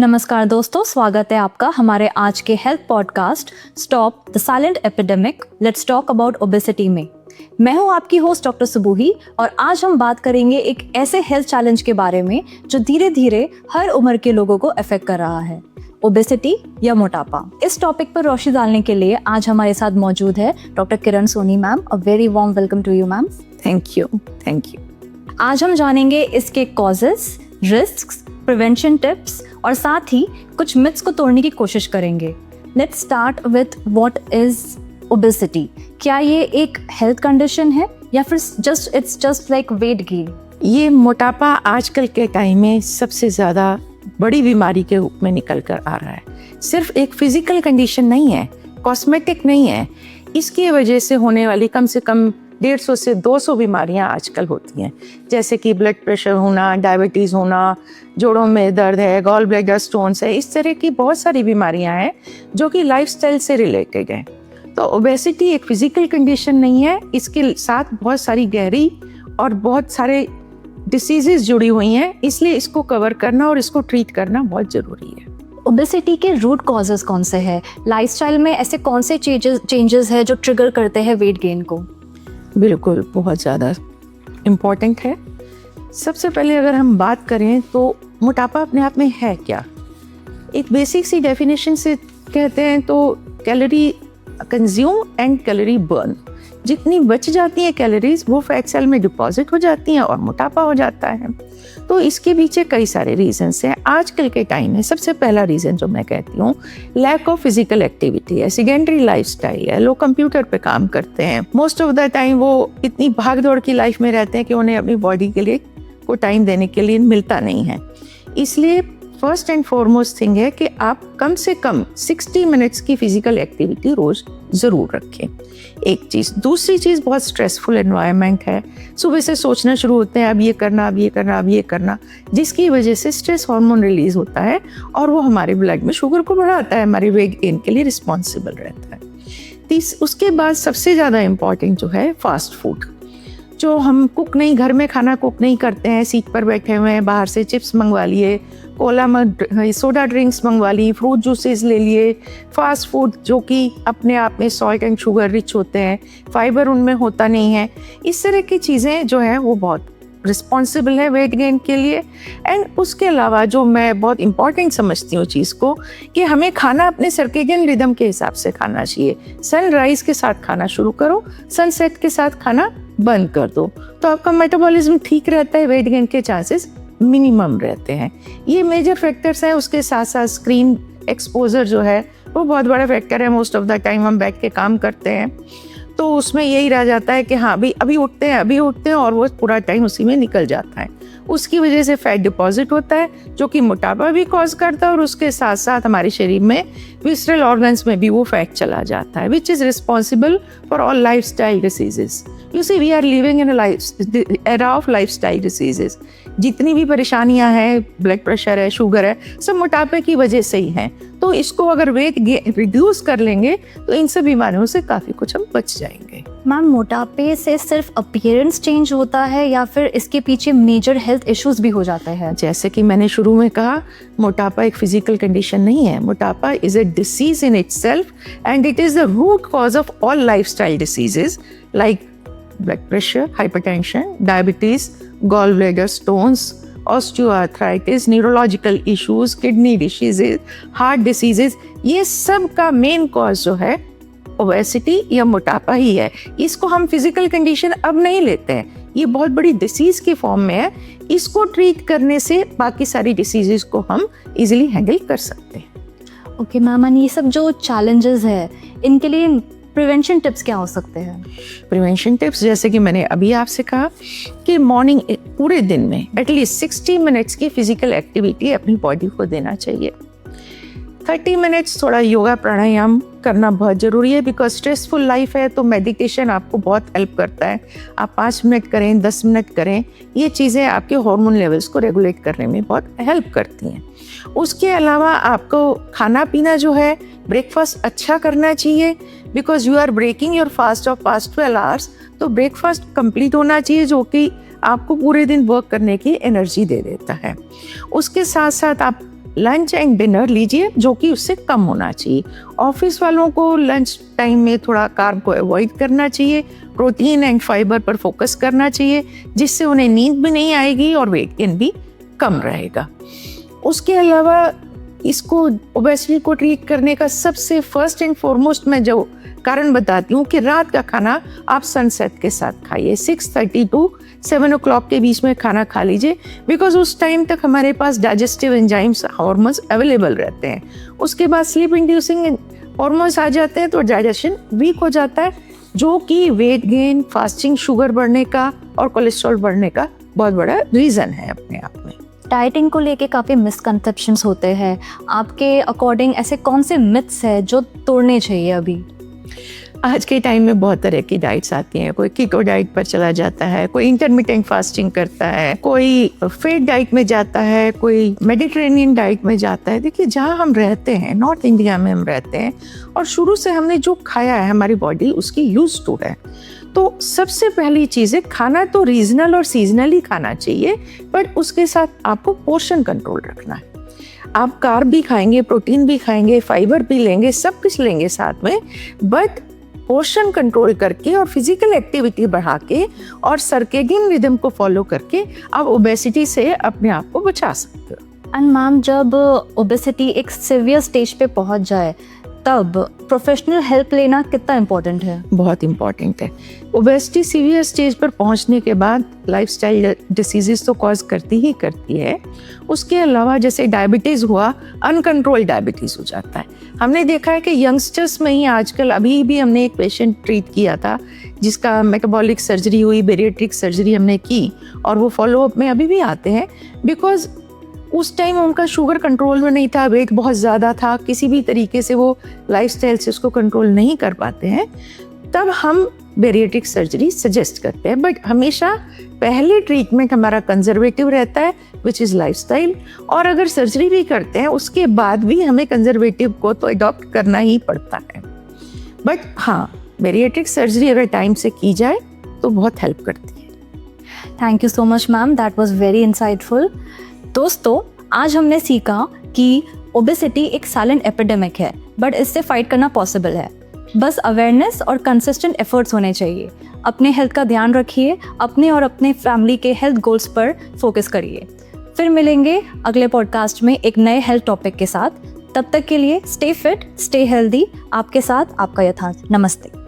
नमस्कार दोस्तों, स्वागत है आपका हमारे आज के health podcast stop the silent epidemic let's talk about obesity में। मैं हूं आपकी होस्ट डॉक्टर सुबूही और आज हम बात करेंगे एक ऐसे हेल्थ चैलेंज के बारे में जो धीरे धीरे हर उम्र के लोगों को अफेक्ट कर रहा है, ओबेसिटी या मोटापा। इस टॉपिक पर रोशनी डालने के लिए आज हमारे साथ मौजूद है doctor Kiran Soni ma'am. A very warm welcome to you ma'am. Thank you. आज हम जानेंगे इसके कॉजेस, रिस्क्स, प्रिवेंशन टिप्स और साथ ही कुछ मिथ्स को तोड़ने की कोशिश करेंगे। Let's start with what is obesity. क्या ये एक हेल्थ कंडीशन है या फिर it's just like weight gain? ये मोटापा आजकल के टाइम में सबसे ज़्यादा बड़ी बीमारी के रूप में निकल कर आ रहा है। सिर्फ एक फिजिकल कंडीशन नहीं है, कॉस्मेटिक नहीं है। इसकी वजह से होने वाली कम से कम 150 से 200 बीमारियां आजकल होती हैं, जैसे कि ब्लड प्रेशर होना, डायबिटीज़ होना, जोड़ों में दर्द है, गॉल ब्लैडर स्टोन्स है। इस तरह की बहुत सारी बीमारियां हैं जो कि लाइफस्टाइल से रिलेटेड हैं। तो ओबेसिटी एक फिजिकल कंडीशन नहीं है, इसके साथ बहुत सारी गहरी और बहुत सारे डिसीजेस जुड़ी हुई हैं, इसलिए इसको कवर करना और इसको ट्रीट करना बहुत ज़रूरी है। ओबेसिटी के रूट कॉजेस कौन से हैं? लाइफस्टाइल में ऐसे कौन से चेंजेस हैं जो ट्रिगर करते हैं वेट गेन को? बिल्कुल, बहुत ज़्यादा इम्पॉर्टेंट है। सबसे पहले अगर हम बात करें तो मोटापा अपने आप में है क्या? एक बेसिक सी डेफिनेशन से कहते हैं तो calorie consume and calorie burn. जितनी बच जाती हैं कैलोरीज वो फैट सेल में डिपॉजिट हो जाती हैं और मोटापा हो जाता है। तो इसके पीछे कई सारे रीजंस हैं। आजकल के टाइम में सबसे पहला रीज़न जो मैं कहती हूँ, लैक ऑफ फिजिकल एक्टिविटी है, सेडेंटरी लाइफस्टाइल है। लोग कंप्यूटर पे काम करते हैं, मोस्ट ऑफ द टाइम वो इतनी भाग दौड़ की लाइफ में रहते हैं कि उन्हें अपनी बॉडी के लिए को टाइम देने के लिए मिलता नहीं है। इसलिए फर्स्ट एंड फॉरमोस्ट थिंग है कि आप कम से कम 60 मिनट्स की फिजिकल एक्टिविटी रोज ज़रूर रखें। एक चीज़। दूसरी चीज़, बहुत स्ट्रेसफुल एनवायरनमेंट है। सुबह से सोचना शुरू होते हैं अब ये करना, अब ये करना, अब ये करना, जिसकी वजह से स्ट्रेस हार्मोन रिलीज होता है और वो हमारे ब्लड में शुगर को बढ़ाता है, हमारे वेट गेन के लिए रिस्पॉन्सिबल रहता है। उसके बाद सबसे ज़्यादा इम्पॉर्टेंट जो है फास्ट फूड। जो हम कुक नहीं, घर में खाना कुक नहीं करते हैं, सीट पर बैठे हुए हैं, बाहर से चिप्स मंगवा लिए, कोला सोडा ड्रिंक्स मंगवा ली, फ्रूट जूसेस ले लिए, फास्ट फूड जो कि अपने आप में सॉल्ट एंड शुगर रिच होते हैं, फाइबर उनमें होता नहीं है। इस तरह की चीज़ें जो हैं वो बहुत रिस्पॉन्सिबल है वेट गेन के लिए। एंड उसके अलावा जो मैं बहुत इंपॉर्टेंट समझती हूँ चीज़ को, कि हमें खाना अपने सर्केडियन रिदम के हिसाब से खाना चाहिए। सनराइज के साथ खाना शुरू करो, सनसेट के साथ खाना बंद कर दो, तो आपका मेटाबॉलिज्म ठीक रहता है, वेट गेन के चांसेस मिनिमम रहते हैं। ये मेजर फैक्टर्स हैं। उसके साथ साथ स्क्रीन एक्सपोजर जो है वो बहुत बड़ा फैक्टर है। मोस्ट ऑफ द टाइम हम बैठ के काम करते हैं तो उसमें यही रह जाता है कि हाँ भाई अभी उठते हैं और वो पूरा टाइम उसी में निकल जाता है। उसकी वजह से फैट डिपॉजिट होता है जो कि मोटापा भी कॉज करता है और उसके साथ साथ हमारे शरीर में विसरल ऑर्गन्स में भी वो फैट चला जाता है, which is responsible for all lifestyle diseases. You see we are living in era of lifestyle diseases. जितनी भी परेशानियां हैं, ब्लड प्रेशर है, शुगर है, सब मोटापे की वजह से ही हैं। तो इसको अगर वेट रिड्यूस कर लेंगे तो इन सब बीमारियों से काफ़ी कुछ हम बच जाएंगे। मैम, मोटापे से सिर्फ अपीयरेंस चेंज होता है या फिर इसके पीछे मेजर हेल्थ इश्यूज भी हो जाते हैं? जैसे कि मैंने शुरू में कहा, मोटापा एक फिजिकल कंडीशन नहीं है। मोटापा is a disease in itself and it is the root cause of all lifestyle diseases like blood pressure, hypertension, diabetes, gall bladder stones, osteoarthritis, neurological issues, kidney diseases, heart diseases. ये सब का main cause जो है obesity या मोटापा ही है। इसको हम फिजिकल कंडीशन अब नहीं लेते हैं, ये बहुत बड़ी डिसीज की फॉर्म में है। इसको ट्रीट करने से बाकी सारी डिसीजेस को हम इजीली हैंडल कर सकते हैं। ओके मैम, ये सब जो चैलेंजेस है इनके लिए प्रिवेंशन टिप्स क्या हो सकते हैं? प्रिवेंशन टिप्स जैसे कि मैंने अभी आपसे कहा कि मॉर्निंग पूरे दिन में एटलीस्ट 60 मिनट्स की फिजिकल एक्टिविटी अपनी बॉडी को देना चाहिए। 30 मिनट्स थोड़ा योगा प्राणायाम करना बहुत ज़रूरी है, बिकॉज स्ट्रेसफुल लाइफ है तो मेडिटेशन आपको बहुत हेल्प करता है। आप 5 मिनट करें, 10 मिनट करें, ये चीज़ें आपके हार्मोन लेवल्स को रेगुलेट करने में बहुत हेल्प करती हैं। उसके अलावा आपको खाना पीना जो है, ब्रेकफास्ट अच्छा करना चाहिए, because you are breaking your fast of past 12 hours. तो ब्रेकफास्ट कंप्लीट होना चाहिए जो कि आपको पूरे दिन वर्क करने की एनर्जी दे देता है। उसके साथ साथ आप लंच एंड डिनर लीजिए जो कि उससे कम होना चाहिए। ऑफिस वालों को लंच टाइम में थोड़ा कार्ब को अवॉइड करना चाहिए, प्रोटीन एंड फाइबर पर फोकस करना चाहिए, जिससे उन्हें नींद भी नहीं आएगी और वेट गेन भी कम रहेगा। उसके अलावा इसको ओबेसिटी को ट्रीट करने का सबसे फर्स्ट एंड फॉरमोस्ट मैं जो कारण बताती हूँ कि रात का खाना आप सनसेट के साथ खाइए। 6:30 टू 7 o'clock के बीच में खाना खा लीजिए, बिकॉज उस टाइम तक हमारे पास डाइजेस्टिव एंजाइम्स हार्मोन्स अवेलेबल रहते हैं। उसके बाद स्लीप इंड्यूसिंग हार्मोन्स आ जाते हैं तो डाइजेशन वीक हो जाता है, जो कि वेट गेन, फास्टिंग, शुगर बढ़ने का और कोलेस्ट्रॉल बढ़ने का बहुत बड़ा रीज़न है अपने आप में। डाइटिंग को लेके काफ़ी मिसकंसेप्शंस होते हैं, आपके अकॉर्डिंग ऐसे कौन से मिथ्स है जो तोड़ने चाहिए अभी? आज के टाइम में बहुत तरह की डाइट्स आती हैं। कोई कीटो डाइट पर चला जाता है, कोई इंटरमिटेंट फास्टिंग करता है, कोई फेट डाइट में जाता है, कोई मेडिटेरेनियन डाइट में जाता है। देखिए, जहाँ हम रहते हैं, नॉर्थ इंडिया में हम रहते हैं और शुरू से हमने जो खाया है हमारी बॉडी उसकी यूज टू है। तो सबसे पहली चीज़ है, खाना तो रीजनल और सीजनली खाना चाहिए, बट उसके साथ आपको पोर्शन कंट्रोल रखना है। आप कार्ब भी खाएंगे, प्रोटीन भी खाएंगे, फाइबर भी लेंगे, सब कुछ लेंगे साथ में, बट पोर्शन कंट्रोल करके और फिजिकल एक्टिविटी बढ़ा के और सर्केडियन रिदम को फॉलो करके आप ओबेसिटी से अपने आप को बचा सकते हो। एंड मैम, जब ओबेसिटी एक सीवियर स्टेज पे पहुंच जाए तब प्रोफेशनल हेल्प लेना कितना इम्पोर्टेंट है? बहुत इम्पॉर्टेंट है। ओबेसिटी सीवियर स्टेज पर पहुंचने के बाद लाइफस्टाइल डिसीजेस तो कॉज करती ही करती है। उसके अलावा जैसे डायबिटीज़ हुआ, अनकंट्रोल डायबिटीज़ हो जाता है। हमने देखा है कि यंगस्टर्स में ही आजकल, अभी भी हमने एक पेशेंट ट्रीट किया था जिसका मेटाबॉलिक सर्जरी हुई, बेरिएट्रिक सर्जरी हमने की और वो फॉलोअप में अभी भी आते हैं, बिकॉज उस टाइम उनका शुगर कंट्रोल में नहीं था, वेट बहुत ज़्यादा था, किसी भी तरीके से वो लाइफस्टाइल से उसको कंट्रोल नहीं कर पाते हैं, तब हम बेरिएट्रिक सर्जरी सजेस्ट करते हैं। बट हमेशा पहले ट्रीटमेंट हमारा कंजर्वेटिव रहता है, विच इज़ लाइफस्टाइल, और अगर सर्जरी भी करते हैं उसके बाद भी हमें कंजर्वेटिव को तो अडॉप्ट करना ही पड़ता है। बट हाँ, बेरिएट्रिक सर्जरी अगर टाइम से की जाए तो बहुत हेल्प करती है। Thank you so much ma'am, that was very insightful. दोस्तों, आज हमने सीखा कि ओबेसिटी एक साइलेंट एपिडेमिक है, बट इससे फाइट करना पॉसिबल है। बस अवेयरनेस और कंसिस्टेंट एफर्ट्स होने चाहिए। अपने हेल्थ का ध्यान रखिए, अपने और अपने फैमिली के हेल्थ गोल्स पर फोकस करिए। फिर मिलेंगे अगले पॉडकास्ट में एक नए हेल्थ टॉपिक के साथ। तब तक के लिए स्टे फिट, स्टे हेल्दी। आपके साथ आपका यथार्थ। नमस्ते।